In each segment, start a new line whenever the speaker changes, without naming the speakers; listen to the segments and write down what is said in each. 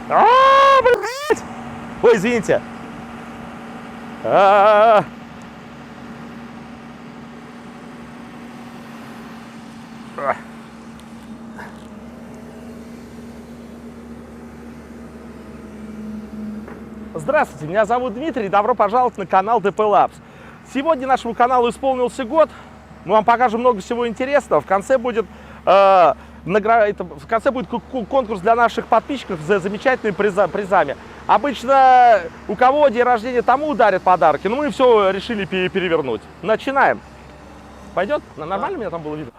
Блядь! Ой, извините. Здравствуйте, меня зовут Дмитрий, добро пожаловать на канал DP Labs. Сегодня нашему каналу исполнился год, мы вам покажем много всего интересного. В конце будет, конкурс для наших подписчиков за замечательными призами. Обычно у кого день рождения, тому дарят подарки, но мы все решили перевернуть. Начинаем. Пойдет? Нормально меня там было видно?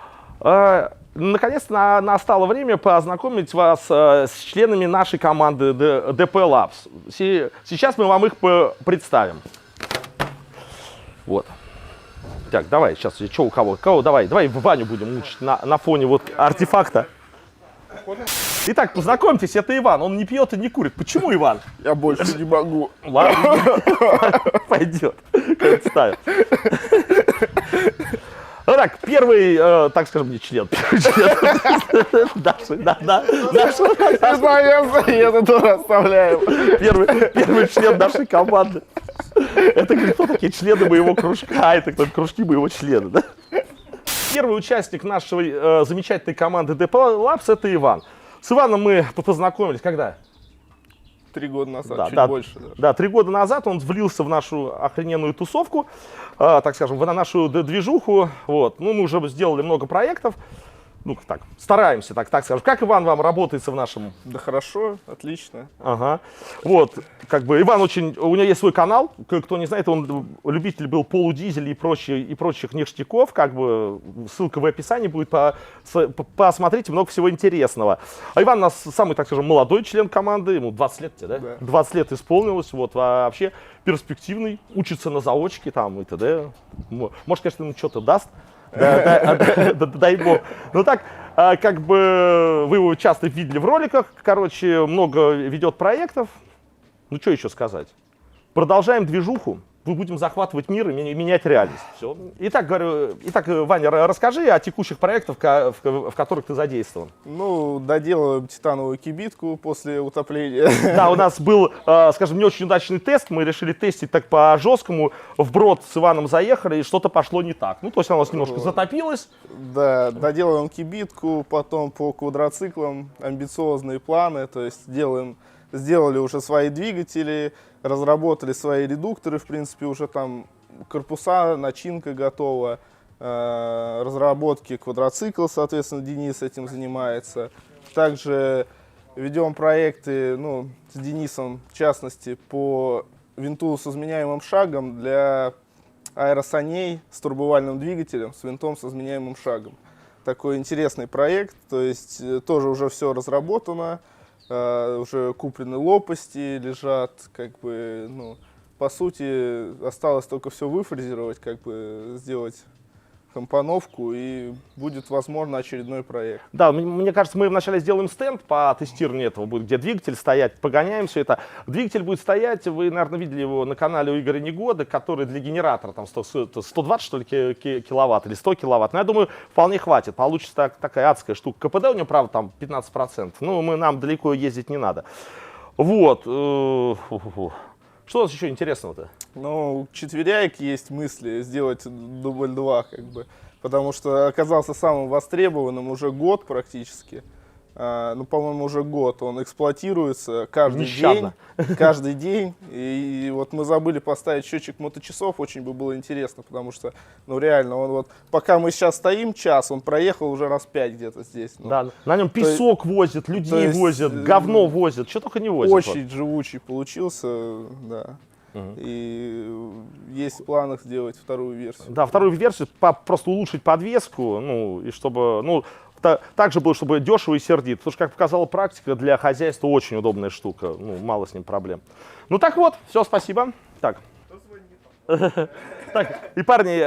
Наконец-то настало время познакомить вас с членами нашей команды DP Labs. Сейчас мы вам их представим. Вот. Так, давай, сейчас, что у кого? Давай Ваню будем мучить на фоне вот артефакта. Итак, познакомьтесь, это Иван. Он не пьет и не курит. Почему, Иван?
Я больше не могу.
Ладно, пойдет. Ставим. Ну так, первый, так скажем, не член. Даша.
Я это тоже оставляю.
Первый член нашей команды. Это кто такие члены моего кружка? Это кто кружки моего члена, да? Первый участник нашей замечательной команды DP Labs — это Иван. С Иваном мы познакомились когда?
3 года назад, чуть больше. Даже.
Да, 3 года назад он влился в нашу охрененную тусовку, так скажем, на нашу движуху. Вот. Ну, мы уже сделали много проектов. Ну, так, стараемся, так скажем. Как, Иван, вам работается в нашем?
Да хорошо, отлично.
Ага. Вот, как бы, Иван у него есть свой канал. Кто не знает, он любитель был полудизелей и прочих ништяков. Как бы, ссылка в описании будет, посмотрите, много всего интересного. А Иван у нас самый, так скажем, молодой член команды, ему 20 лет, да?
Да. 20
лет исполнилось, вот, вообще перспективный, учится на заочке там и т.д. Может, конечно, ему что-то даст. Дай бог. Ну так, как бы вы его часто видели в роликах, короче, много ведет проектов. Ну что еще сказать? Продолжаем движуху, мы будем захватывать мир и менять реальность. Все. Итак, Ваня, расскажи о текущих проектах, в которых ты задействован.
Ну, доделываем титановую кибитку после утопления.
Да, у нас был, скажем, не очень удачный тест. Мы решили тестить так по-жесткому. Вброд с Иваном заехали, и что-то пошло не так. Ну, то есть она у нас немножко затопилась.
Да, доделываем кибитку, потом по квадроциклам амбициозные планы. То есть сделали уже свои двигатели, разработали свои редукторы, в принципе, уже там корпуса, начинка готова, разработки квадроцикла, соответственно, Денис этим занимается. Также ведем проекты, ну, с Денисом, в частности, по винту с изменяемым шагом для аэросаней с турбовальным двигателем, с винтом с изменяемым шагом. Такой интересный проект, то есть тоже уже все разработано. Уже куплены лопасти, лежат, как бы, ну, по сути, осталось только все выфрезеровать, как бы, сделать компоновку, и будет, возможно, очередной проект.
Да, мне кажется, мы вначале сделаем стенд по тестированию этого, будет, где двигатель стоять, погоняем все это. Двигатель будет стоять, вы, наверное, видели его на канале у Игоря Негода, который для генератора, там, 120, что ли, киловатт или 100 киловатт. Но я думаю, вполне хватит, получится такая адская штука. КПД у него, правда, там 15%, ну, нам далеко ездить не надо. Вот. Что у нас еще интересного-то?
Ну, у четверяек есть мысли сделать дубль 2, как бы, потому что оказался самым востребованным уже год практически. Ну, по-моему, уже год. Он эксплуатируется каждый день. И вот мы забыли поставить счетчик моточасов, очень бы было интересно, потому что, ну, реально, он вот, пока мы сейчас стоим час, он проехал уже раз 5 где-то здесь. Ну,
да, на нем песок возит, людей возит, говно возит, что только не возит.
Очень вот живучий получился, да. И есть в планах сделать вторую версию.
Да, вторую версию, просто улучшить подвеску, ну, и чтобы, ну, также было, чтобы дешево и сердито. Потому что, как показала практика, для хозяйства очень удобная штука, ну, мало с ним проблем. Ну, так вот, все, спасибо. Так. Так, и, парни,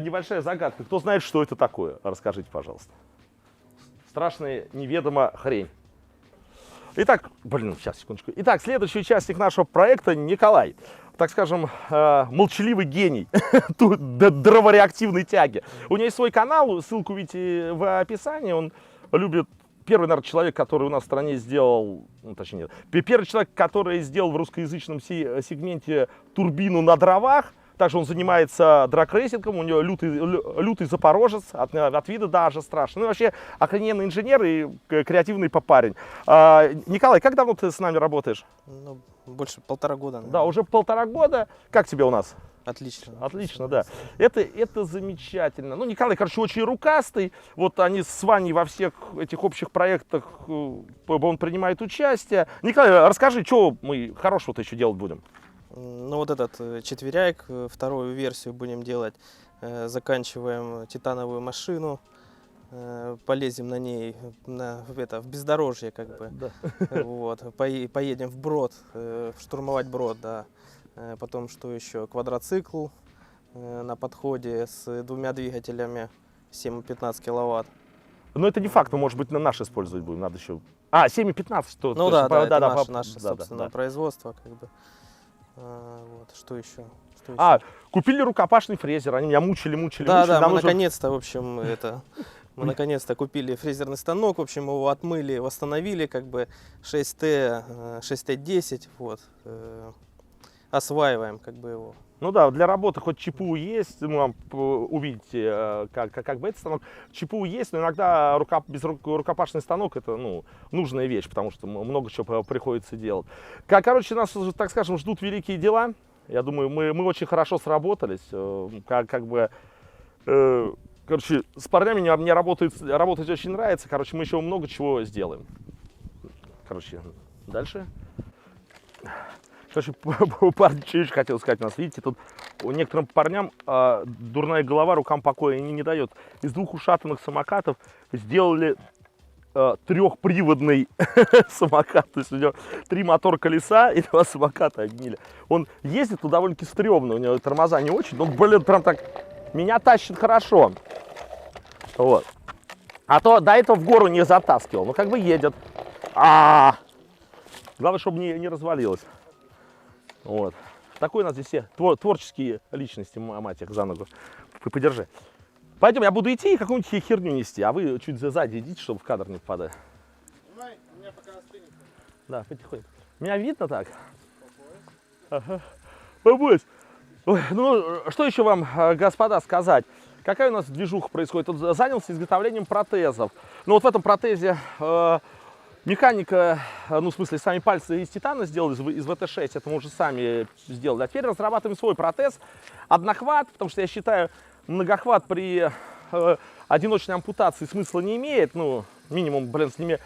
небольшая загадка. Кто знает, что это такое? Расскажите, пожалуйста. Страшная неведомая хрень. Итак, сейчас, секундочку. Итак, следующий участник нашего проекта Николай. Так скажем, молчаливый гений дровореактивной тяги. У него есть свой канал, ссылку видите в описании. Он любит первый, наверное, человек, который у нас в стране сделал, ну, точнее, нет, первый человек, который сделал в русскоязычном сегменте турбину на дровах. Также он занимается драгрейсингом, у него лютый запорожец, от вида даже страшно. Ну, вообще, охрененный инженер и креативный парень. Николай, как давно ты с нами работаешь?
Ну, больше 1,5 года. Наверное.
Да, уже 1,5 года. Как тебе у нас?
Отлично.
Отлично, да. Это замечательно. Ну, Николай, короче, очень рукастый. Вот они с Ваней во всех этих общих проектах, он принимает участие. Николай, расскажи, что мы хорошего-то еще делать будем?
Ну, вот этот четверяк, вторую версию будем делать. Заканчиваем титановую машину. Полезем на ней в бездорожье, как бы.
Да.
Вот. Поедем в Брод, штурмовать Брод, да. Потом, что еще? Квадроцикл на подходе с 2 двигателями 7-15 киловатт.
Но это не факт, мы, может быть, на наш использовать будем, надо еще... А, 7,15, что...
Ну да,
да,
это наше
да,
собственное
да.
производство, как бы. Вот, что еще?
Купили рукопашный фрезер, они меня мучили.
Да, мы
нужно...
наконец-то, в общем, мы наконец-то купили фрезерный станок, в общем, его отмыли, восстановили, как бы 6Т10, вот, осваиваем, как бы его.
Ну да, для работы хоть ЧПУ есть, вы вам увидите, как бы этот станок. ЧПУ есть, но иногда рукопашный станок это, ну, нужная вещь, потому что много чего приходится делать. Короче, нас, так скажем, ждут великие дела. Я думаю, мы очень хорошо сработались. Короче, с парнями мне работать очень нравится. Короче, мы еще много чего сделаем. Короче, дальше. Короче, парень, что еще хотел сказать у нас. Видите, тут у некоторым парням дурная голова рукам покоя не дает. Из 2 ушатанных самокатов сделали 3-приводный самокат. То есть у него 3 мотор-колеса и 2 самоката огнили. Он ездит, ну, довольно-таки стрёмно, у него тормоза не очень. Но, блин, прям так меня тащит хорошо. Вот. А то до этого в гору не затаскивал. Ну, как бы едет. Главное, чтобы не развалилось. Вот. Такой у нас здесь все творческие личности, мать их за ногу. Подержи. Пойдем, я буду идти и какую-нибудь херню нести, а вы чуть сзади идите, чтобы в кадр не попадать.
У меня пока остынет.
Да, потихоньку. Меня видно так? Ага. Побось. Ой, ну, что еще вам, господа, сказать? Какая у нас движуха происходит? Тут занялся изготовлением протезов. Ну, вот в этом протезе механика, ну, в смысле, сами пальцы из титана сделали, из ВТ-6, это мы уже сами сделали. А теперь разрабатываем свой протез, однохват, потому что я считаю, многохват при одиночной ампутации смысла не имеет. Ну, минимум, блин, с ними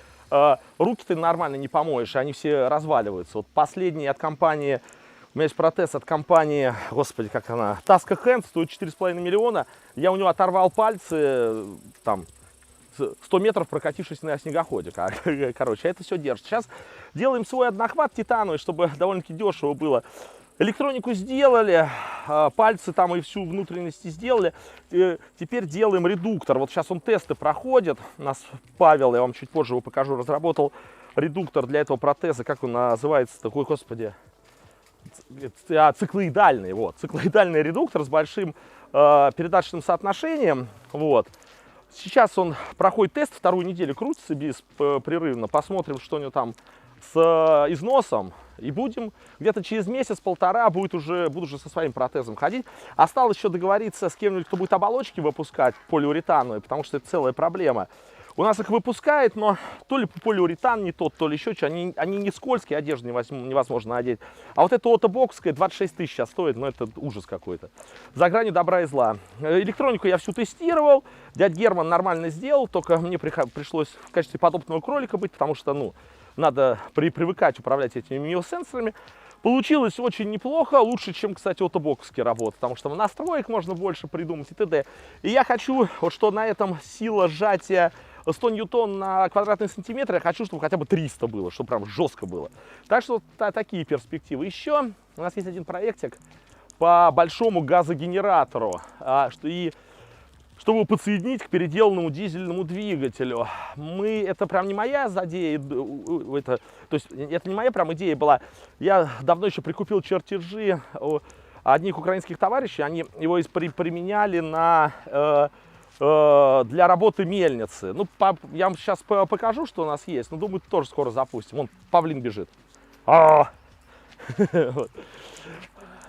руки ты нормально не помоешь, они все разваливаются. Вот последний от компании, у меня есть протез от компании, господи, как она, Tasca Hand, стоит 4,5 миллиона. Я у него оторвал пальцы, там, 100 метров прокатившись на снегоходе. Короче, это все держит. Сейчас делаем свой однохват титановый, чтобы довольно-таки дешево было. Электронику сделали, пальцы там и всю внутренности сделали. Теперь делаем редуктор. Вот сейчас он тесты проходит. У нас Павел, я вам чуть позже его покажу, разработал редуктор для этого протеза. Как он называется? Такой, господи, циклоидальный. Вот, циклоидальный редуктор с большим передаточным соотношением. Вот. Сейчас он проходит тест, 2-ю неделю крутится беспрерывно. Посмотрим, что у него там с износом. И будем где-то через месяц-полтора буду уже со своим протезом ходить. Осталось еще договориться с кем-нибудь, кто будет оболочки выпускать полиуретановые, потому что это целая проблема. У нас их выпускает, но то ли полиуретан не тот, то ли еще что. Они не скользкие, одежду невозможно одеть. А вот эта отобокская 26 тысяч сейчас стоит, но это ужас какой-то. За гранью добра и зла. Электронику я всю тестировал. Дядь Герман нормально сделал, только мне пришлось в качестве подопытного кролика быть, потому что, ну, надо привыкать управлять этими миосенсорами. Получилось очень неплохо, лучше, чем, кстати, отобокский работа, потому что настроек можно больше придумать и т.д. И я хочу, вот что на этом сила сжатия 100 ньютон на квадратный сантиметр, я хочу, чтобы хотя бы 300 было, чтобы прям жестко было. Так что такие перспективы. Еще у нас есть один проектик по большому газогенератору, чтобы его подсоединить к переделанному дизельному двигателю. Это прям не моя идея, то есть это не моя прям идея была. Я давно еще прикупил чертежи одних украинских товарищей, они его применяли на для работы мельницы. Ну, я вам сейчас покажу, что у нас есть. Но думаю, тоже скоро запустим. Вон павлин бежит.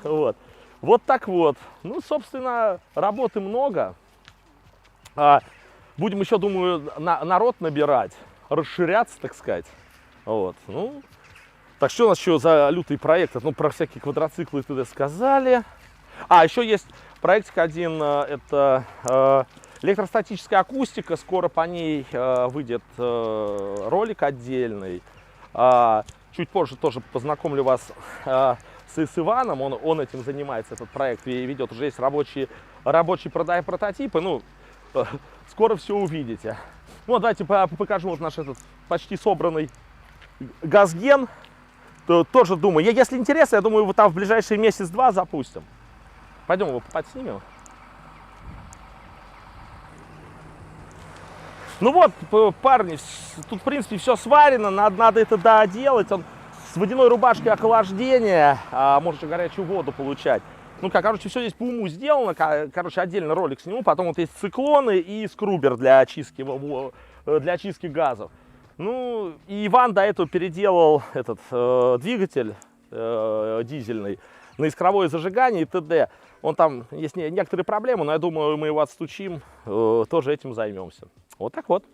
Вот. Вот так вот. Ну, собственно, работы много. Будем еще, думаю, народ набирать, расширяться, так сказать. Вот. Ну, так что у нас еще за лютый проект? Ну, про всякие квадроциклы туда сказали. Еще есть проектик один, это электростатическая акустика. Скоро по ней выйдет ролик отдельный. Чуть позже тоже познакомлю вас с Иваном, он этим занимается, этот проект, и ведет, уже есть рабочие прототипы, ну, скоро все увидите. Вот, давайте покажу вот наш этот почти собранный газген, тоже думаю, если интересно, я думаю, его там в ближайший месяц-два запустим. Пойдем его подснимем. Ну вот, парни, тут, в принципе, все сварено, надо это доделать. Он с водяной рубашкой охлаждения, может горячую воду получать. Ну, короче, все здесь по уму сделано. Короче, отдельно ролик сниму. Потом вот есть циклоны и скрубер для очистки газов. Ну, и Иван до этого переделал этот двигатель дизельный на искровое зажигание и т.д. Он там, есть некоторые проблемы, но я думаю, мы его отстучим, тоже этим займемся. Вот так вот.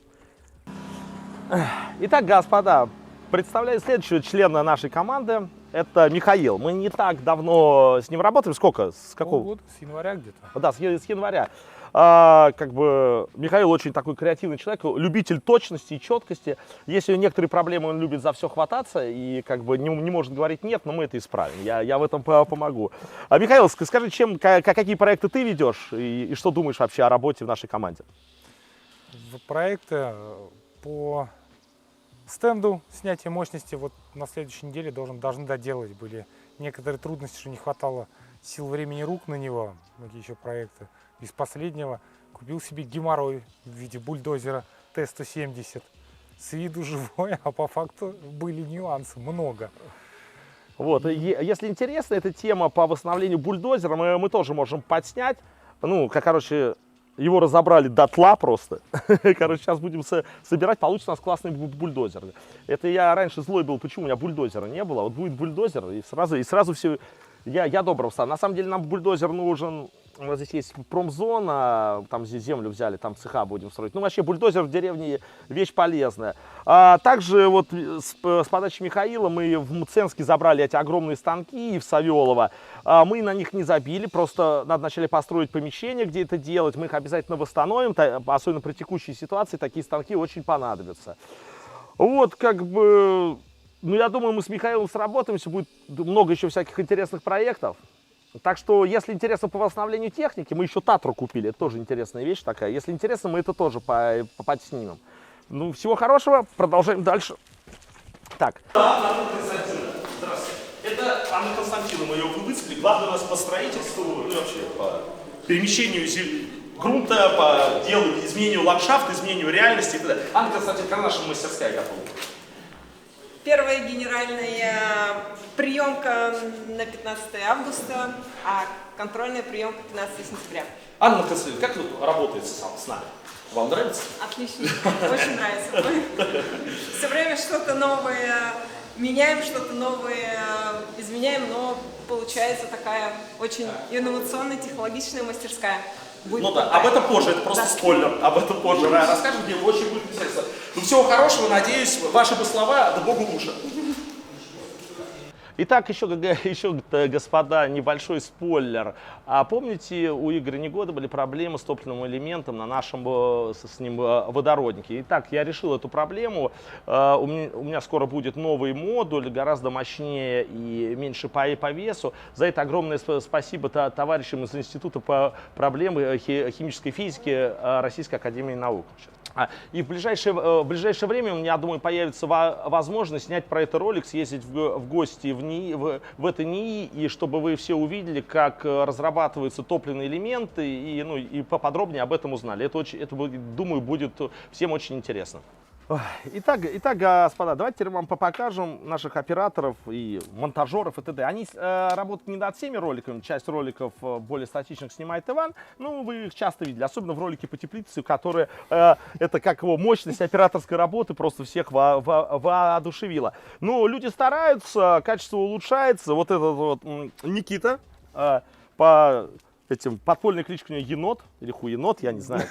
Итак, господа, представляю следующего члена нашей команды. Это Михаил. Мы не так давно с ним работаем. Сколько? С какого?
Полгода, с января где-то.
Да, с января. Как бы Михаил очень такой креативный человек, любитель точности и четкости. Если некоторые проблемы, он любит за все хвататься и как бы не может говорить нет, но мы это исправим. Я в этом помогу. Михаил, скажи, какие проекты ты ведешь и что думаешь вообще о работе в нашей команде?
Проекты по стенду снятия мощности вот на следующей неделе должны доделать. Были некоторые трудности, что не хватало сил, времени, рук на него. Какие еще проекты? Из последнего купил себе геморрой в виде бульдозера Т-170. С виду живой, а по факту были нюансы, много.
Вот, если интересна эта тема по восстановлению бульдозера, мы тоже можем подснять. Ну, короче, его разобрали дотла просто. Короче, сейчас будем собирать, получится у нас классный бульдозер. Это я раньше злой был, почему у меня бульдозера не было. Вот будет бульдозер, и сразу все... Я доброго стал. На самом деле нам бульдозер нужен. У нас здесь есть промзона, там здесь землю взяли, там цеха будем строить. Ну, вообще, бульдозер в деревне вещь полезная. Также вот с подачи Михаила мы в Мценске забрали эти огромные станки в Савелово. Мы на них не забили, просто надо вначале построить помещение, где это делать. Мы их обязательно восстановим, особенно при текущей ситуации такие станки очень понадобятся. Вот, как бы, ну, я думаю, мы с Михаилом сработаемся, будет много еще всяких интересных проектов. Так что, если интересно по восстановлению техники, мы еще Татру купили, это тоже интересная вещь такая. Если интересно, мы это тоже подснимем. Ну, всего хорошего, продолжаем дальше. Так. Анна Константиновна, здравствуйте. Это Анна Константиновна, мы ее выпустили, главное у нас по строительству, ну, вообще по перемещению грунта, по изменению ландшафта, изменению реальности и так далее. Анна Константиновна, когда наша мастерская готова?
Первая генеральная приемка на 15 августа, а контрольная приемка 15 сентября.
Анна Константиновна, как тут работает с нами? Вам нравится?
Отлично, очень нравится. Все время что-то новое меняем, что-то новое изменяем, но получается такая очень инновационная, технологичная мастерская. Будет
ну да, об этом позже, это просто спойлер, об этом позже расскажем, где очень будет интересно. Ну всего хорошего, надеюсь, ваши бы слова, да богу уши. Итак, еще, господа, небольшой спойлер. Помните, у Игоря Негода были проблемы с топливным элементом на нашем с ним водороднике. Итак, я решил эту проблему. У меня скоро будет новый модуль, гораздо мощнее и меньше по весу. За это огромное спасибо товарищам из Института по проблемам химической физики Российской академии наук. И в ближайшее время, я думаю, появится возможность снять про это ролик, съездить в гости в это НИИ, и чтобы вы все увидели, как разрабатываются топливные элементы, и поподробнее об этом узнали. Это, думаю, будет всем очень интересно. Итак, господа, давайте теперь вам покажем наших операторов и монтажеров и т.д. Они работают не над всеми роликами, часть роликов более статичных снимает Иван, ну, вы их часто видели, особенно в ролике по теплице, которые, это как его мощность операторской работы просто всех воодушевила. Ну, люди стараются, качество улучшается, вот этот вот Никита, по этим подпольной кличкой у него Енот, или Хуенот, я не знаю,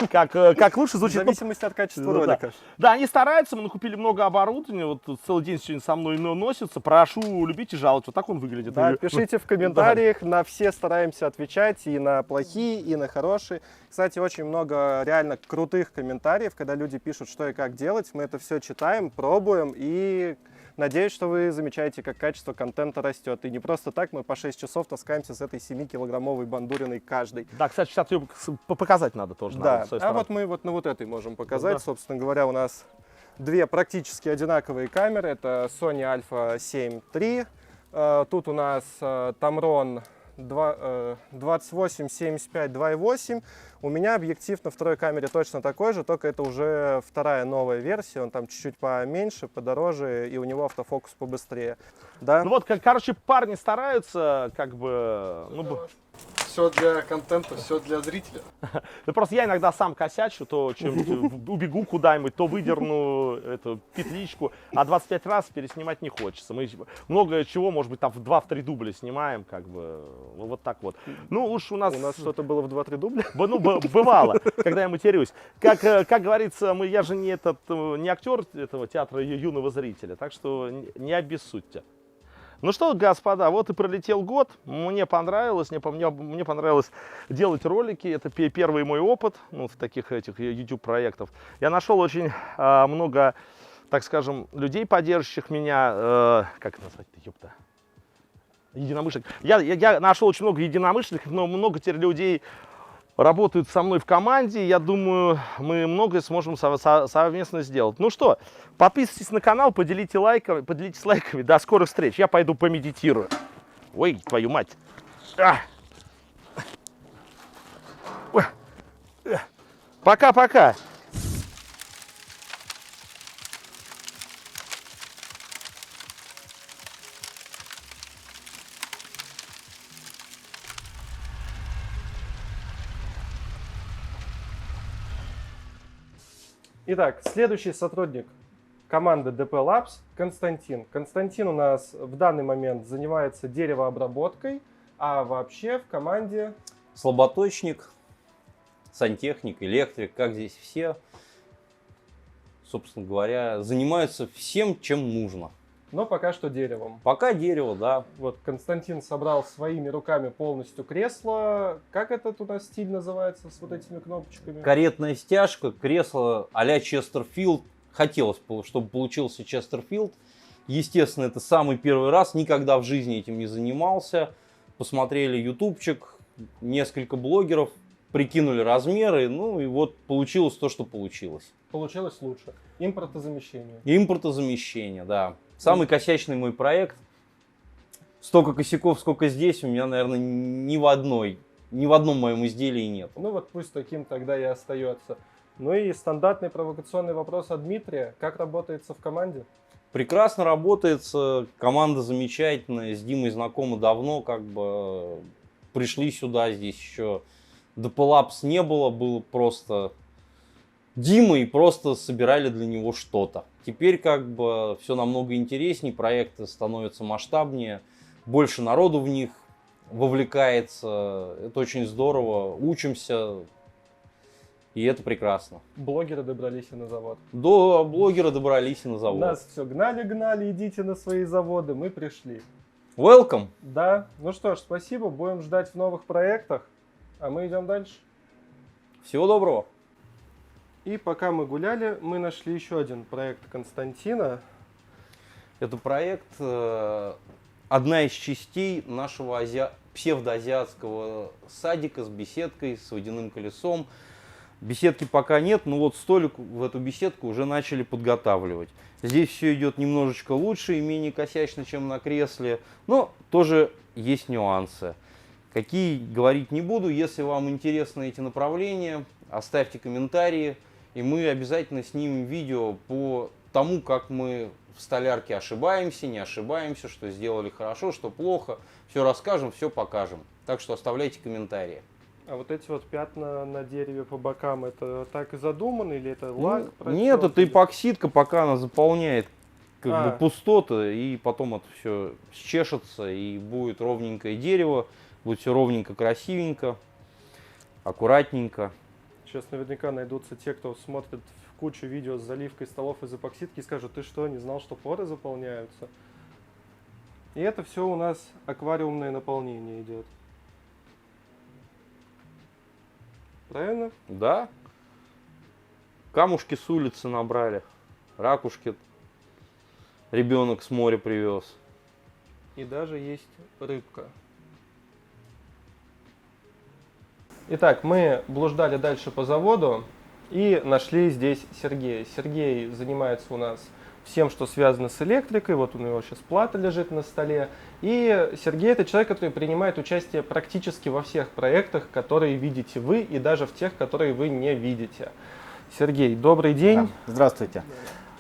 как лучше
В
звучит.
зависимости от качества
Ну,
ролика.
Да, они стараются, мы накупили много оборудования, вот целый день сегодня со мной носится, прошу любить и жаловать, вот так он выглядит.
Да, пишите в комментариях, на все стараемся отвечать, и на плохие, и на хорошие. Кстати, очень много реально крутых комментариев, когда люди пишут, что и как делать. Мы это все читаем, пробуем, и надеюсь, что вы замечаете, как качество контента растет. И не просто так мы по 6 часов таскаемся с этой 7-килограммовой бандуриной каждый.
Да, кстати, сейчас ее показать надо тоже.
Да,
надо, с той
а
стороны.
вот мы вот на вот этой можем показать.
Да.
Собственно говоря, у нас две практически одинаковые камеры. Это Sony Alpha 7 III. Тут у нас Tamron 28-75 2.8. У меня объектив на второй камере точно такой же, только это уже вторая новая версия. Он там чуть-чуть поменьше, подороже, и у него автофокус побыстрее. Да?
Ну вот, короче, парни стараются, как бы, ну,
Все для контента, все для зрителя.
ну, просто я иногда сам косячу, то чем убегу куда-нибудь, то выдерну эту петличку, а 25 раз переснимать не хочется. Мы много чего, может быть, там в 2-3 дубля снимаем, как бы, вот так вот. Ну, уж у нас
что-то было в 2-3 дубля.
Ну, бывало, когда я матерюсь. Как говорится, я же не актер этого театра юного зрителя, так что не обессудьте. Ну что, господа, вот и пролетел год. Мне понравилось, мне понравилось делать ролики. Это первый мой опыт, ну, в таких этих YouTube проектов. Я нашел очень много, так скажем, людей, поддерживающих меня. Как это назвать-то, ёпта? Единомышленников. Я нашел очень много единомышленников, но много теперь людей работают со мной в команде. Я думаю, мы многое сможем совместно сделать. Ну что, подписывайтесь на канал, поделитесь лайками. До скорых встреч. Я пойду помедитирую. Ой, твою мать. Пока-пока.
Итак, следующий сотрудник команды DP Labs Константин. Константин у нас в данный момент занимается деревообработкой, а вообще в команде...
Слаботочник, сантехник, электрик, как здесь все, собственно говоря, занимаются всем, чем нужно.
Но пока что деревом.
Пока дерево, да.
Вот Константин собрал своими руками полностью кресло. Как этот у нас стиль называется с вот этими кнопочками?
Каретная стяжка, кресло а-ля Честерфилд. Хотелось, чтобы получился Честерфилд. Естественно, это самый первый раз, никогда в жизни этим не занимался. Посмотрели ютубчик, несколько блогеров, прикинули размеры, ну и вот получилось то, что получилось.
Получилось лучше. Импортозамещение.
Импортозамещение, да. Самый косячный мой проект. Столько косяков, сколько здесь, у меня, наверное, ни в одном моем изделии нет.
Ну вот пусть таким тогда и остается. Ну и стандартный провокационный вопрос от Дмитрия. Как работается в команде?
Прекрасно работается, команда замечательная, с Димой знакомы давно, как бы пришли сюда, здесь еще DP Labs не было, было просто Дима и просто собирали для него что-то. Теперь как бы все намного интереснее, проекты становятся масштабнее, больше народу в них вовлекается, это очень здорово, учимся, и это прекрасно.
Блогеры добрались и на завод.
До блогера добрались и на завод.
Нас все гнали, идите на свои заводы, мы пришли.
Welcome!
Да, ну что ж, спасибо, будем ждать в новых проектах, а мы идем дальше.
Всего доброго!
И пока мы гуляли, мы нашли еще один проект Константина.
Это проект, одна из частей нашего псевдоазиатского садика с беседкой, с водяным колесом. Беседки пока нет, но вот столик в эту беседку уже начали подготавливать. Здесь все идет немножечко лучше и менее косячно, чем на кресле, но тоже есть нюансы. Какие, говорить не буду. Если вам интересны эти направления, оставьте комментарии. и мы обязательно снимем видео по тому, как мы в столярке ошибаемся, не ошибаемся, что сделали хорошо, что плохо. Все расскажем, все покажем. Так что оставляйте комментарии.
А вот эти вот пятна на дереве по бокам, это так и задумано или это лак?
Нет, это эпоксидка, пока она заполняет как бы
А.
пустоты, и потом это все счешется, и будет ровненькое дерево, будет все ровненько, красивенько, аккуратненько.
Сейчас наверняка найдутся те, кто смотрит кучу видео с заливкой столов из эпоксидки и скажут: ты что, не знал, что поры заполняются? И это все у нас аквариумное наполнение идет. Правильно?
Да. Камушки с улицы набрали, ракушки ребенок с моря привез.
И даже есть рыбка. Итак, мы блуждали дальше по заводу и нашли здесь Сергея. Сергей занимается у нас всем, что связано с электрикой. Вот у него сейчас плата лежит на столе. И Сергей — это человек, который принимает участие практически во всех проектах, которые видите вы, и даже в тех, которые вы не видите. Сергей, добрый день.
Да, здравствуйте.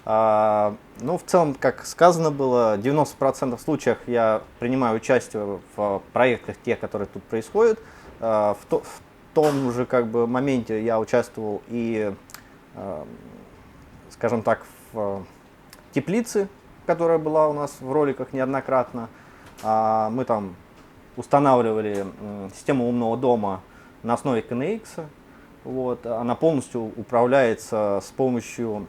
Ну, в целом, как сказано было, в 90% случаев я принимаю участие в проектах, тех, которые тут происходят. В том же как бы моменте я участвовал и, скажем так, в теплице, которая была у нас в роликах неоднократно. Мы там устанавливали систему умного дома на основе KNX. Вот. Она полностью управляется с помощью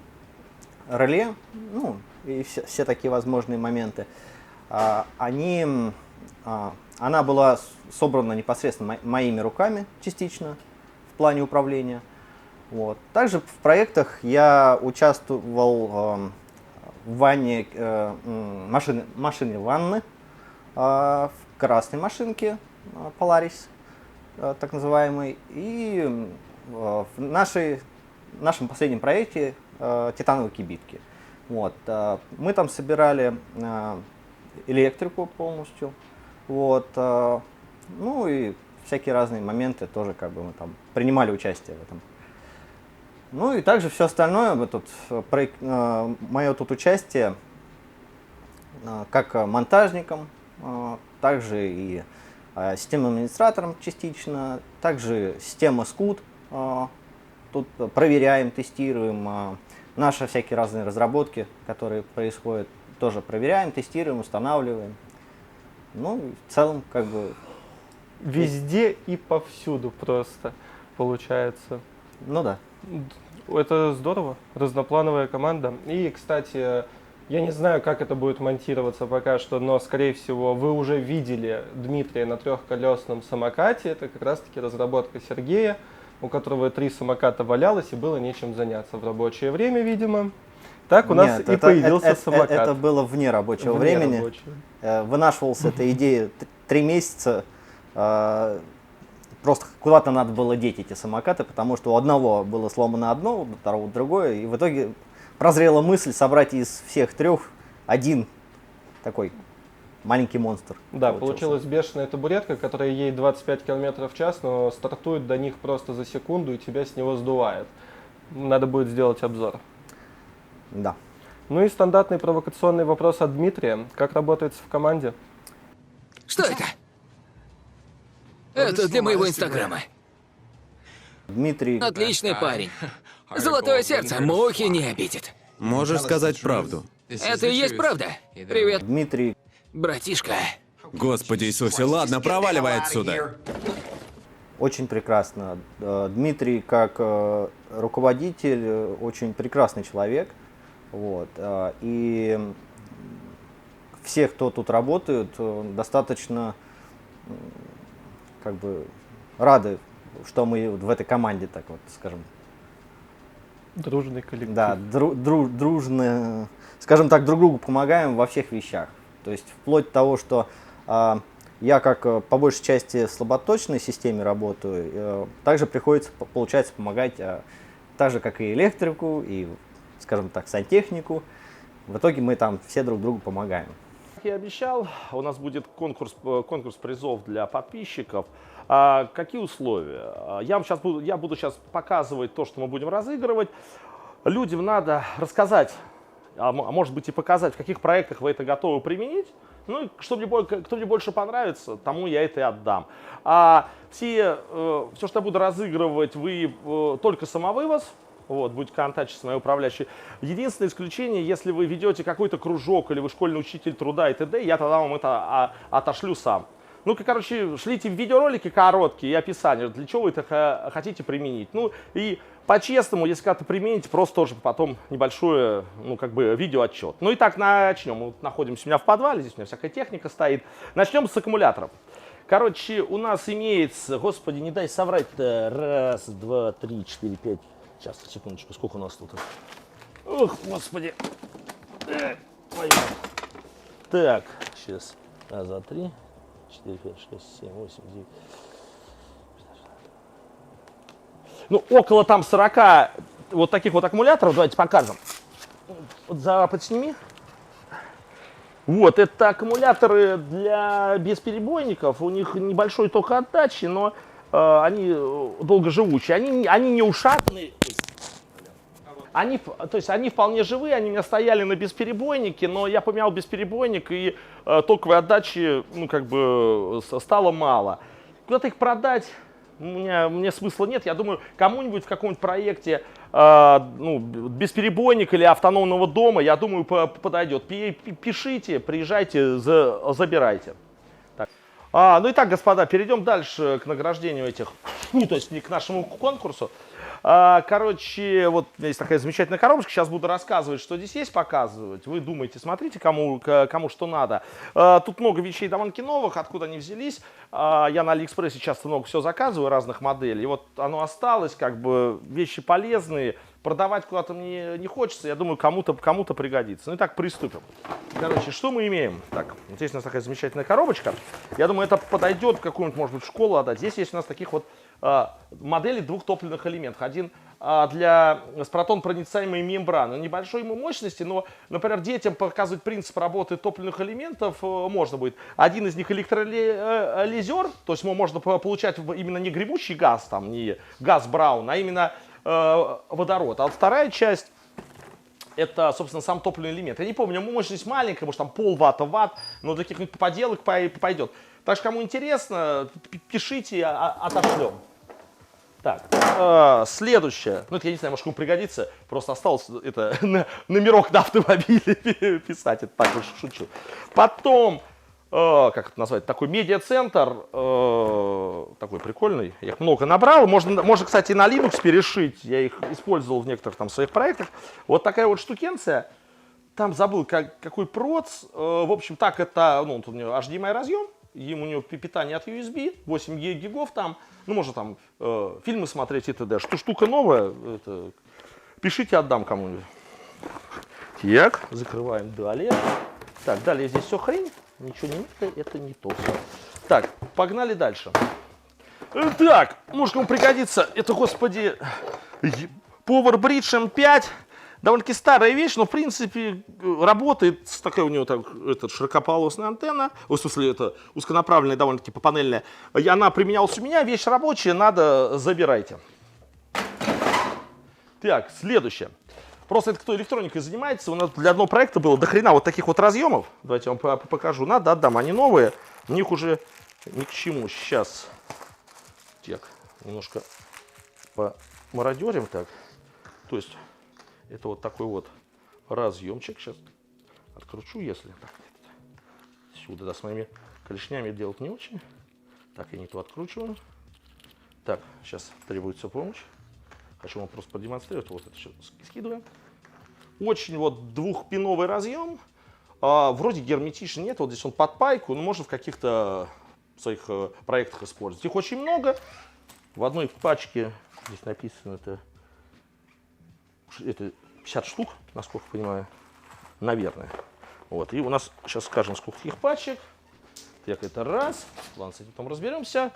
реле, ну и все такие возможные моменты. Она была собрана непосредственно моими руками частично в плане управления. Вот. Также в проектах я участвовал в ванне, машине ванны, в красной машинке Polaris, так называемой, и в нашем последнем проекте титановой кибитки. Вот. Мы там собирали электрику полностью, вот. Ну и всякие разные моменты тоже как бы мы там принимали участие в этом. Ну и также все остальное, мое тут участие как монтажником, также и системным администратором частично, также система SCUD, тут проверяем, тестируем, наши всякие разные разработки, которые происходят, тоже проверяем, тестируем, устанавливаем. Ну и в целом как бы...
Везде и повсюду просто получается.
Ну да.
Это здорово, разноплановая команда. И, кстати, я не знаю, как это будет монтироваться пока что, но, скорее всего, вы уже видели Дмитрия на трехколесном самокате. Это как раз-таки разработка Сергея, у которого 3 самоката валялось и было нечем заняться в рабочее время, видимо. Так у нас и появился самокат.
Это было вне рабочего времени. Вынашивалась эта идея 3 месяца. Просто куда-то надо было деть эти самокаты, потому что у одного было сломано одно, у второго другое. И в итоге прозрела мысль собрать из всех 3 один такой маленький монстр.
Да, получилась бешеная табуретка, которая едет 25 км в час, но стартует до них просто за секунду и тебя с него сдувает. Надо будет сделать обзор.
Да.
Ну и стандартный провокационный вопрос от Дмитрия. Как работается в команде?
Что это? Это для моего инстаграма.
Дмитрий...
Отличный парень. Золотое сердце, мухи не обидит.
Можешь сказать правду.
Это и есть правда. Привет,
Дмитрий...
братишка.
Господи Иисусе, ладно, проваливай отсюда.
Очень прекрасно. Дмитрий, как руководитель, очень прекрасный человек. Вот. И все, кто тут работают, достаточно как бы рады, что мы в этой команде, так вот, скажем.
Дружный коллектив.
Да, дружно, скажем так, друг другу помогаем во всех вещах. То есть вплоть до того, что я как по большей части в слаботочной системе работаю, также приходится, получается, помогать так же, как и электрику, и, скажем так, сантехнику. В итоге мы там все друг другу помогаем.
Как я обещал, у нас будет конкурс призов для подписчиков. Какие условия? Я буду сейчас показывать то, что мы будем разыгрывать. Людям надо рассказать, а может быть и показать, в каких проектах вы это готовы применить. Ну, кто мне больше понравится, тому я это и отдам. Все, что я буду разыгрывать, вы только самовывоз. Вот, будете контактировать с моей управляющей. Единственное исключение, если вы ведете какой-то кружок или вы школьный учитель труда и т.д., я тогда вам это отошлю сам. Ну-ка, короче, шлите видеоролики короткие и описание, для чего вы это хотите применить. Ну, и по-честному, если когда-то примените, просто тоже потом небольшое, ну, как бы, видеоотчет. Ну, и так начнем. Мы находимся у меня в подвале, здесь у меня всякая техника стоит. Начнем с аккумуляторов. Короче, у нас имеется, господи, не дай соврать-то, 1, 2, 3, 4, 5. Сейчас, секундочку, сколько у нас тут? Ох, господи. Так, сейчас. 1, 2, 3, 4, 5, 6, 7, 8, 9. Ну, около там 40 вот таких вот аккумуляторов. Давайте покажем. Вот запад сними. Вот, это аккумуляторы для бесперебойников. У них небольшой ток отдачи, но они долгоживучие. Они не ушатные. То есть они вполне живые, они у меня стояли на бесперебойнике, но я поменял бесперебойник, и токовой отдачи, ну, как бы, стало мало. Куда-то их продать мне смысла нет. Я думаю, кому-нибудь в каком-нибудь проекте бесперебойник или автономного дома, я думаю, подойдет. Пишите, приезжайте, забирайте. Так. Ну и так, господа, перейдем дальше к награждению этих, то есть к нашему конкурсу. Короче, вот у меня есть такая замечательная коробочка. Сейчас буду рассказывать, что здесь есть, показывать. Вы думаете, смотрите, кому что надо. Тут много вещей довольно-таки новых, откуда они взялись. Я на Алиэкспрессе часто много всего заказываю, разных моделей. И вот оно осталось, как бы вещи полезные. Продавать куда-то мне не хочется. Я думаю, кому-то пригодится. Ну и так, приступим. Короче, что мы имеем? Так, здесь у нас такая замечательная коробочка. Я думаю, это подойдет в какую-нибудь, может быть, школу отдать. Здесь есть у нас таких вот модели двух топливных элементов. Один с протон-проницаемой мембраны небольшой мощности, но, например, детям показывать принцип работы топливных элементов можно будет. Один из них электролизер, то есть можно получать именно не гремучий газ, там, не газ Браун, а именно водород. А вот вторая часть — это, собственно, сам топливный элемент. Я не помню, мощность маленькая, может там полватта, ватт, но для каких-нибудь поделок пойдет. Так что, кому интересно, пишите, отошлем. Так, следующее. Ну, это я не знаю, может, кому пригодится. Просто осталось это номерок на автомобиле писать. Это так, шучу. Потом, как это назвать, такой медиацентр, такой прикольный. Я их много набрал. Можно, кстати, и на Linux перешить. Я их использовал в некоторых там своих проектах. Вот такая вот штукенция. Там забыл, какой проц. В общем, так это, тут у него HDMI разъем. У него питание от USB, 8 гигов там, ну, можно там фильмы смотреть и т.д. Штука новая, пишите, отдам кому-нибудь. Так, закрываем далее. Так, далее здесь все хрень, ничего не это не то все. Так, погнали дальше. Так, может, кому пригодится, это, господи, PowerBridge M5. Довольно-таки старая вещь, но в принципе работает. Такая у него широкополосная антенна. В смысле, это узконаправленная, довольно-таки попанельная. Она применялась у меня, вещь рабочая, надо, забирайте. Так, следующее. Просто это кто электроникой занимается. У нас для одного проекта было до хрена вот таких вот разъемов. Давайте я вам покажу. Надо, отдам. Они новые. У них уже ни к чему. Сейчас. Так, немножко помародерим так. То есть это вот такой вот разъемчик. Сейчас откручу, если так. Сюда, да, с моими клешнями делать не очень. Так, я не то откручиваю. Так, сейчас требуется помощь. Хочу вам просто продемонстрировать. Вот это все скидываем. Очень вот двухпиновый разъем. Вроде герметичный нет. Вот здесь он под пайку. Но можно в каких-то своих проектах использовать. Их очень много. В одной пачке, здесь написано, это 50 штук, насколько я понимаю, наверное. Вот, и у нас сейчас скажем, сколько таких пачек. Так, это раз. Ладно, с этим потом разберемся.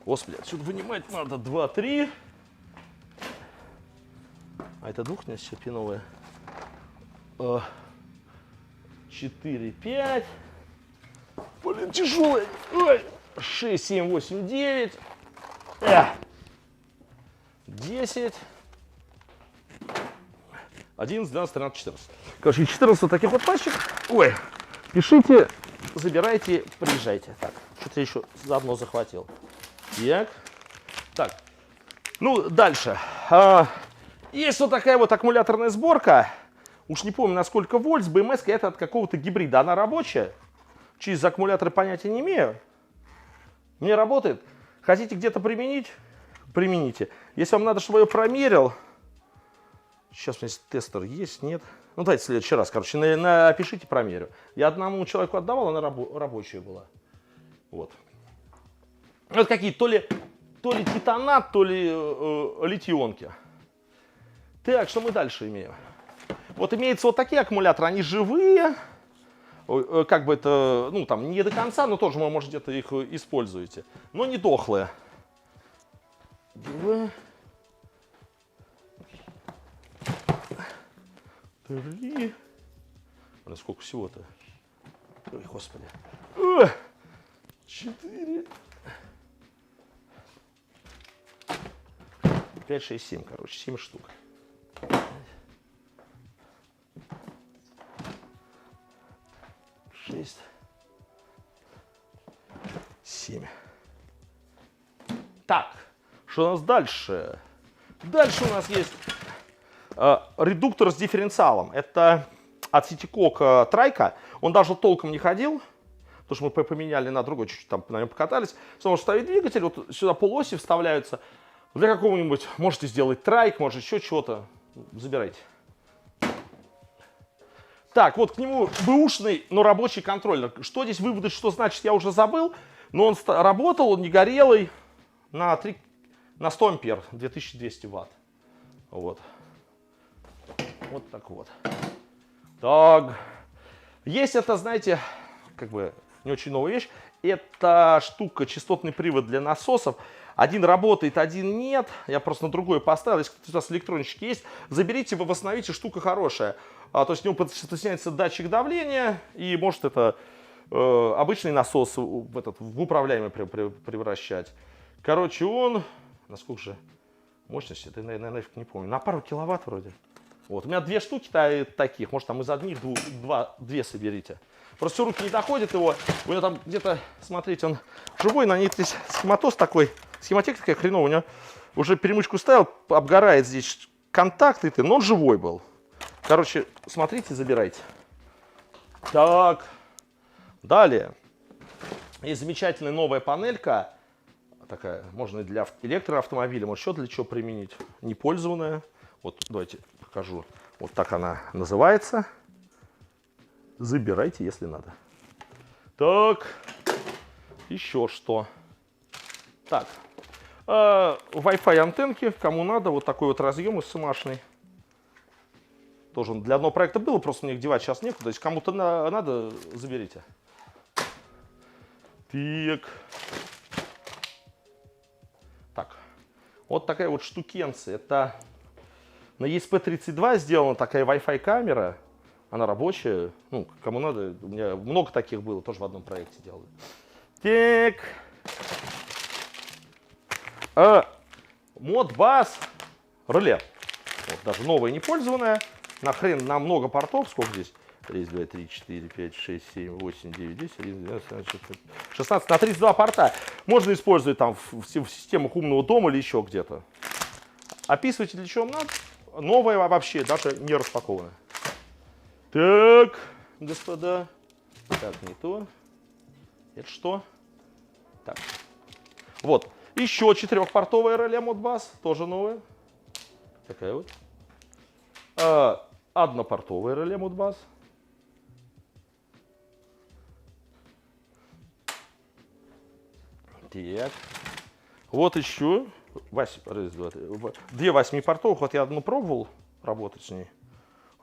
Господи, отсюда вынимать надо 2, 3. А это двухпиновая. 4, 5. Блин, тяжелый. 6, 7, 8, 9. 10. 11, 12, 13, 14. Короче, 14 вот таких вот пачек. Ой, пишите, забирайте, приезжайте. Так, что-то я еще заодно захватил. Так. Ну, дальше. Есть вот такая вот аккумуляторная сборка. Уж не помню, на сколько вольт. С BMS это от какого-то гибрида. Она рабочая. Через аккумуляторы понятия не имею. Мне работает. Хотите где-то применить? Примените. Если вам надо, чтобы я промерил. Сейчас у меня тестер есть, нет? Ну, давайте в следующий раз, короче, напишите, промерю. Я одному человеку отдавал, она рабочая была. Вот. Вот какие, то ли титанат, то ли литионки. Так, что мы дальше имеем? Вот имеются вот такие аккумуляторы, они живые. Как бы это, ну, там, не до конца, но тоже, может, где-то их используете. Но не дохлые. 2. 3. Блин, сколько всего-то? Ой, господи. 4. 5, 6, 7, короче, 7 штук. 6. 7. Так, что у нас дальше? Дальше у нас есть редуктор с дифференциалом. Это от Citycock трайка. Он даже толком не ходил, потому что мы поменяли на другой, чуть-чуть там на нем покатались. Снова ставить двигатель, вот сюда полоси вставляются. Для какого-нибудь, можете сделать трайк, может еще чего-то. Забирайте. Так, вот к нему бэушный, но рабочий контроллер. Что здесь выводы, что значит, я уже забыл. Но он работал, он не горелый, на 100 ампер, 2200 ватт. Вот. Вот так вот. Так. Есть это, знаете, как бы не очень новая вещь. Это штука, частотный привод для насосов. Один работает, один нет. Я просто на другой поставил. Если у вас электрончики есть, заберите, вы восстановите, штука хорошая. То есть у него подсоединяется датчик давления, и может это обычный насос в управляемый превращать. Короче, он, насколько же мощность, это, наверное, не помню, на пару киловатт вроде. Вот, у меня 2 штуки таких, может там из одних 2 соберите. Просто все руки не доходят его, у него там где-то, смотрите, он живой, на ней здесь схематоз такой, схематика такая хреновая, у него уже перемычку ставил, обгорает здесь контакты, но он живой был. Короче, смотрите, забирайте. Так, далее. Есть замечательная новая панелька, такая, можно и для электроавтомобиля, может еще для чего применить, непользованная. Вот, давайте покажу. Вот так она называется. Забирайте, если надо. Так, еще что. Так, Wi-Fi антенки, кому надо, вот такой вот разъем SMA-шный. Тоже для одного проекта было, просто мне их девать сейчас некуда. Если кому-то надо, заберите. Так, вот такая вот штукенция. Это на ESP32 сделана такая Wi-Fi камера. Она рабочая. Ну, кому надо, у меня много таких было, тоже в одном проекте делали. Так. Modbus реле. Вот, даже новая, непользованная. Нахрен на много портов. Сколько здесь? 1, 2, 3, 4, 5, 6, 7, 8, 9, 10, 11, 12, 16. На 32 порта. Можно использовать там в системах умного дома или еще где-то. Описывайте, для чего вам надо. Новая вообще, даже не распакованная. Так, господа. Так, не то. Это что? Так. Вот. Еще 4-портовая реле Modbus. Тоже новая. Такая вот. Однопортовая реле Modbus. Так. Вот еще. 2 8-портовых. Вот я одну пробовал работать с ней.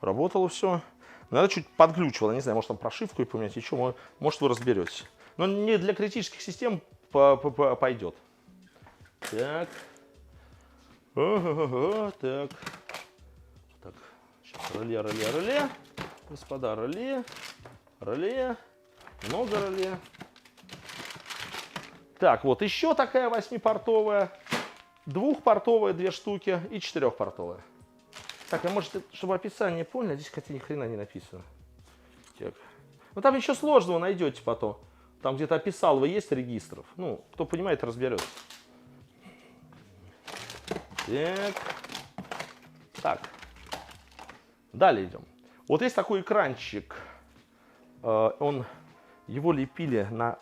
Работало все. Надо чуть подглючивало. Не знаю, может там прошивку и поменять. Еще, может вы разберетесь. Но не для критических систем пойдет. Так. Так. Так. Сейчас реле. Господа, реле. Много реле. Так, вот еще такая 8-портовая, 2-портовая 2 штуки и 4-портовая. Так, а может, чтобы описание поняли, здесь, кстати, ни хрена не написано. Так. Ну там ничего сложного найдете потом. Там где-то описалово есть регистров. Ну, кто понимает, разберется. Так. Так. Далее идем. Вот есть такой экранчик. Его лепили на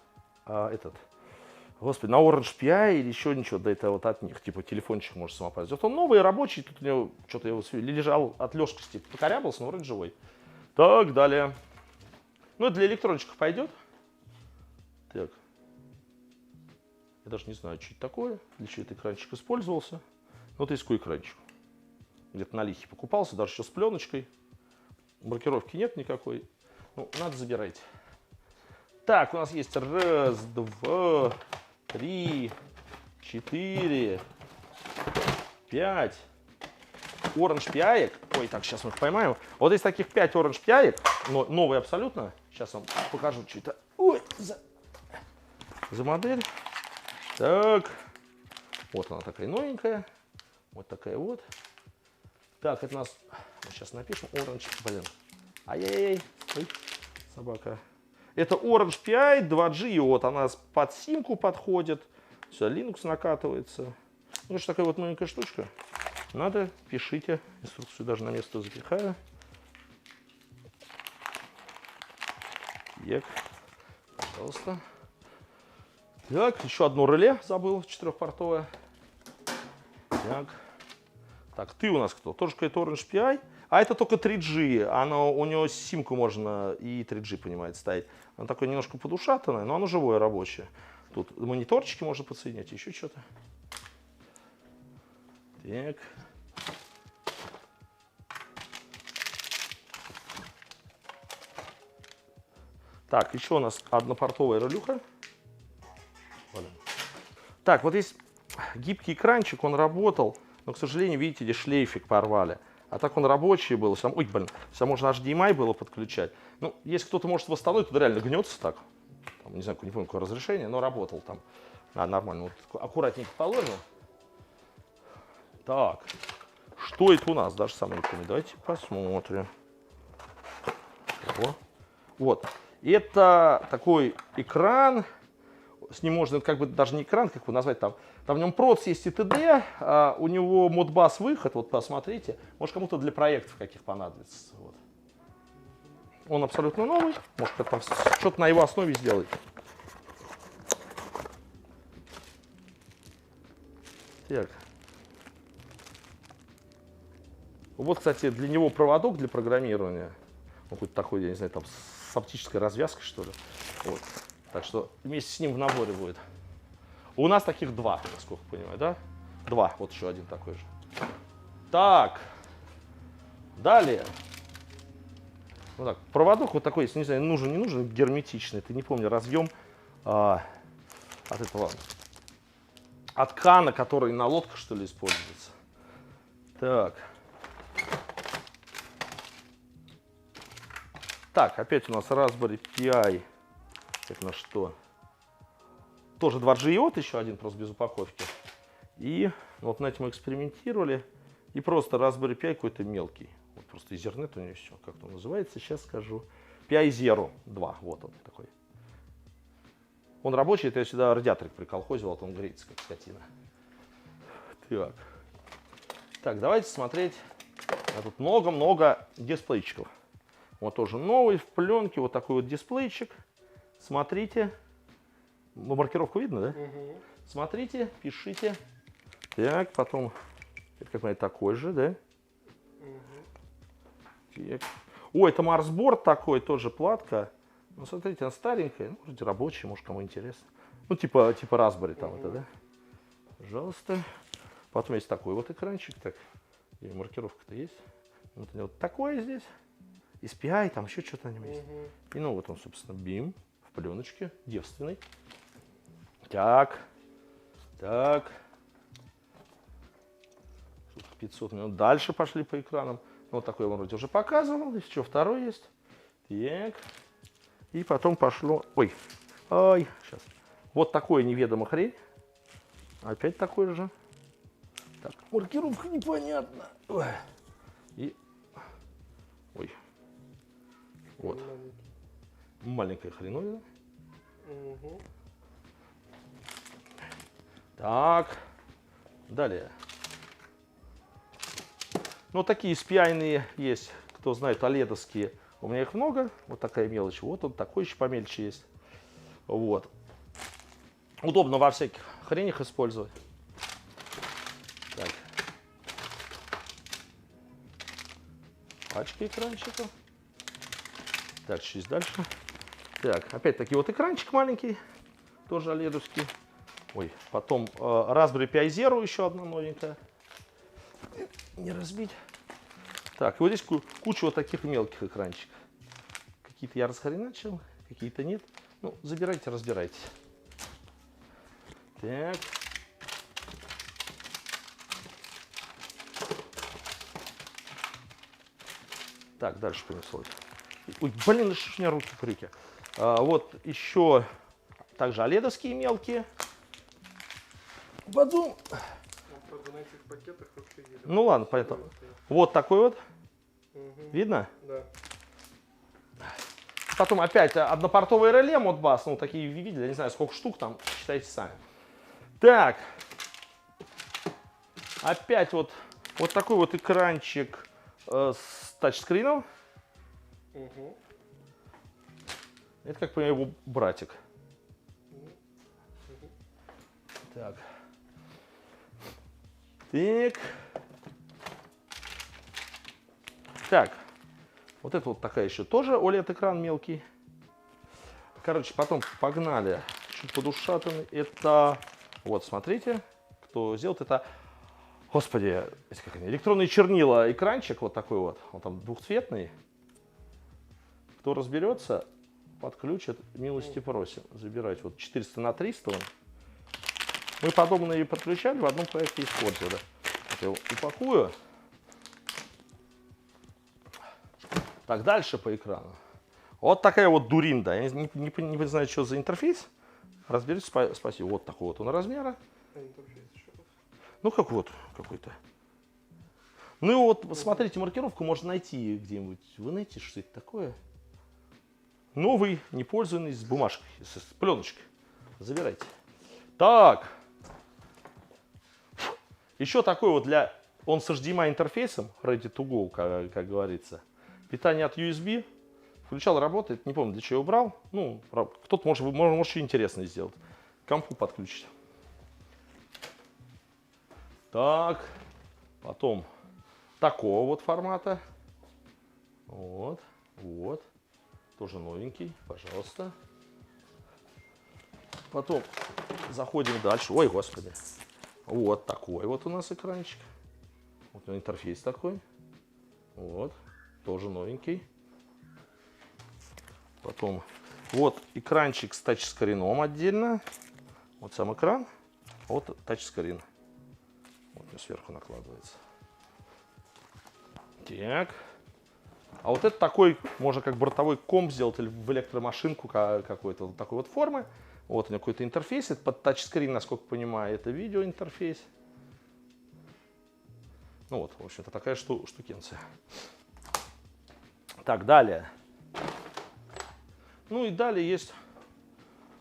господи, на Orange Pi или еще ничего, да это вот от них, типа телефончик может самопасть. Вот он новый, рабочий, тут у него что-то его лежал от лёжкости, покорябался, но вроде живой. Так, далее. Ну, это для электрончиков пойдет. Так. Я даже не знаю, что это такое, для чего этот экранчик использовался. Вот есть такой экранчик. Где-то на лихе покупался, даже еще с пленочкой. Маркировки нет никакой. Ну, надо забирать. Так, у нас есть 1, 2, 3, 4, 5 Orange Pi. Ой, так, сейчас мы их поймаем. Вот есть таких 5 Orange Pi, но новые абсолютно. Сейчас вам покажу, что это. Ой, за модель. Так. Вот она такая новенькая. Вот такая вот. Так, это у нас... Сейчас напишем Orange. Блин. Ай-яй-яй. Ой, собака. Это Orange Pi 2G. И вот она под симку подходит. Сюда Linux накатывается. Ну, что такая вот новенькая штучка. Надо, пишите. Инструкцию даже на место запихаю. Ек. Пожалуйста. Так, еще одно реле забыл, 4-портовое. Так. Так, ты у нас кто? Тоже какой-то Orange Pi. А это только 3G. У него симку можно и 3G, понимаете, ставить. Оно такое немножко подушатанное, но оно живое, рабочее. Тут мониторчики можно подсоединять, еще что-то. Так. Так, еще у нас однопортовая релюха. Так, вот есть гибкий экранчик, он работал, но, к сожалению, видите, здесь шлейфик порвали. А так он рабочий был. Ой, блин, сюда можно HDMI было подключать. Ну, если кто-то может восстановить, то реально гнется так. Там, не знаю, не помню, какое разрешение, но работал там. Нормально. Вот, аккуратненько положил. Так, что это у нас? Даже сам не помню. Давайте посмотрим. Вот. Это такой экран. С ним можно, как бы даже не экран, как его назвать, там в нем проц есть и ТД, у него Modbus выход, вот посмотрите, может кому-то для проектов каких понадобится. Вот. Он абсолютно новый, может там что-то на его основе сделать. Так. Вот, кстати, для него проводок для программирования, какой-то такой, я не знаю, там с оптической развязкой, что ли. Вот. Так что вместе с ним в наборе будет. У нас таких 2, насколько понимаю, да? 2, вот еще один такой же. Так, далее. Вот так, проводок вот такой, если не знаю, нужен, не нужен, герметичный. Ты не помню, разъем от этого, от кана, который на лодках, что ли, используется. Так. Так, опять у нас Raspberry Pi. Это на что? Тоже 2G иот, еще один, просто без упаковки. И вот на этом мы экспериментировали. И просто Raspberry Pi какой-то мелкий. Вот просто Ethernet у него все. Как он называется, сейчас скажу. Pi Zero 2. Вот он такой. Он рабочий, это я сюда радиаторик приколхозил, вот он греется, как скотина. Так. Так, давайте смотреть. Тут много-много дисплейчиков. Вот тоже новый, в пленке, вот такой вот дисплейчик. Смотрите. Маркировку видно, да? Угу. Смотрите, пишите. Так, потом, это как понять, такой же, да? Угу. Так. О, это Марсборд такой, тоже платка. Ну, смотрите, она старенькая, ну, вроде рабочая, может, кому интересно. Ну, типа Raspberry там это, да? Пожалуйста. Потом есть такой вот экранчик, так, и маркировка-то есть. Вот такое здесь. SPI, там еще что-то на нем есть. И ну, вот он, собственно, BIM в пленочке, девственный. Так, так. 500 минут. Дальше пошли по экранам. Вот такой я вам вроде уже показывал. Еще второй есть. Так. И потом пошло... Ой, ой, сейчас. Вот такое неведомо хрень. Опять такой же. Так, маркировка непонятна. Ой. И... Ой. Вот. Маленькая хреновина. Так. Далее. Ну, такие спиайные есть, кто знает, оледовские. У меня их много. Вот такая мелочь. Вот он такой еще помельче есть. Вот. Удобно во всяких хренях использовать. Так. Пачка экранчиков. Так, чуть дальше. Так, опять-таки вот экранчик маленький. Тоже оледовский. Ой, потом Raspberry Pi Zero еще одна новенькая. Не разбить. Так, и вот здесь куча вот таких мелких экранчиков. Какие-то я расхреначил, какие-то нет. Ну, забирайте, разбирайте. Так. Так, дальше понеслось. Ой, блин, что ж у меня руки-крюки. Вот еще также оледовские мелкие. Потом... Ну ладно, поэтому. Вот такой вот. Видно?
Да.
Потом опять однопортовый реле Modbus. Ну, такие видели, я не знаю, сколько штук там, считайте сами. Так. Опять вот такой вот экранчик с тачскрином. Это, как понимаю, его братик. Так. Так. Так. Вот это вот такая еще тоже OLED-экран мелкий. Короче, потом погнали. Чуть подушатанный. Это, вот, смотрите, кто сделал это. Господи, как они, электронные чернила, экранчик вот такой вот. Он там двухцветный. Кто разберется, подключит, милости просим. Забирать вот 400 на 300. Мы подобные подключали, в одном проекте использовали. Вот я его упакую. Так, дальше по экрану. Вот такая вот дуринда. Я не знаю, что за интерфейс. Разберитесь, спасибо. Вот такого вот он размера. Ну, как вот какой-то. Ну и вот, смотрите, маркировку можно найти где-нибудь. Вы найдете, что это такое? Новый, непользованный, с бумажкой, с пленочкой. Забирайте. Так. Еще такой вот для... Он с HDMI интерфейсом, ready to go, как говорится. Питание от USB. Включал, работает. Не помню, для чего я убрал. Ну, кто-то может что интересное сделать. К компу подключить. Так. Потом такого вот формата. Вот. Вот. Тоже новенький. Пожалуйста. Потом заходим дальше. Ой, господи. Вот такой вот у нас экранчик. Вот интерфейс такой. Вот. Тоже новенький. Потом вот экранчик с тачскрином отдельно. Вот сам экран. Вот тачскрин. Вот он сверху накладывается. Так. А вот это такой, можно как бортовой комп сделать или в электромашинку какой-то вот такой вот формы. Вот у него какой-то интерфейс. Это под тачскрин, насколько понимаю, это видеоинтерфейс. Ну вот, в общем-то, такая штукенция. Так, далее. Ну и далее есть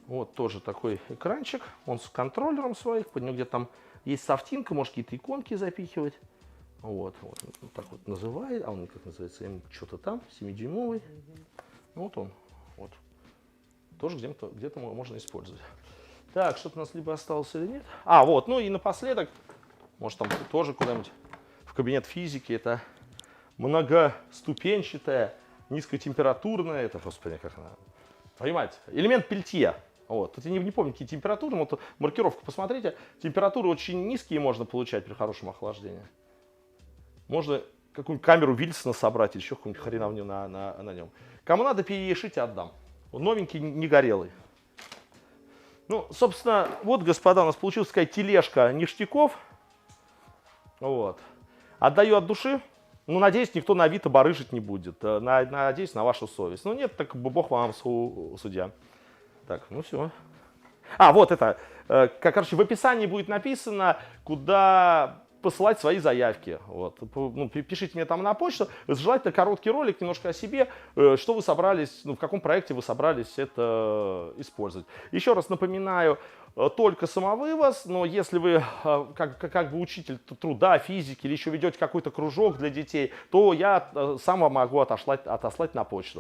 вот тоже такой экранчик. Он с контроллером своих. Под него где-то там есть софтинка, может какие-то иконки запихивать. Вот так вот называет. А он как называется? Что-то там, 7-дюймовый. Вот он. Вот. Тоже где-то можно использовать. Так, что-то у нас либо осталось или нет. А, вот, ну и напоследок, может там тоже куда-нибудь в кабинет физики. Это многоступенчатая, низкотемпературная, это, господи, как она, понимаете, элемент пельтье. Вот. Тут я не помню, какие температуры, вот маркировку посмотрите. Температуры очень низкие можно получать при хорошем охлаждении. Можно какую-нибудь камеру Вильсона собрать или еще какую-нибудь хреновню на нем. Кому надо, перешить, отдам. Новенький, не горелый. Ну, собственно, вот, господа, у нас получилась такая тележка ништяков. Вот. Отдаю от души. Ну, надеюсь, никто на Авито барыжить не будет. Надеюсь, на вашу совесть. Ну, нет, так бог вам судья. Так, ну все. Вот это. Короче, в описании будет написано, куда посылать свои заявки. Вот. Ну, пишите мне там на почту. Желательно короткий ролик немножко о себе, что вы собрались, ну, в каком проекте вы собрались это использовать. Еще раз напоминаю, только самовывоз, но если вы как бы учитель труда, физики или еще ведете какой-то кружок для детей, то я сам вам могу отослать на почту.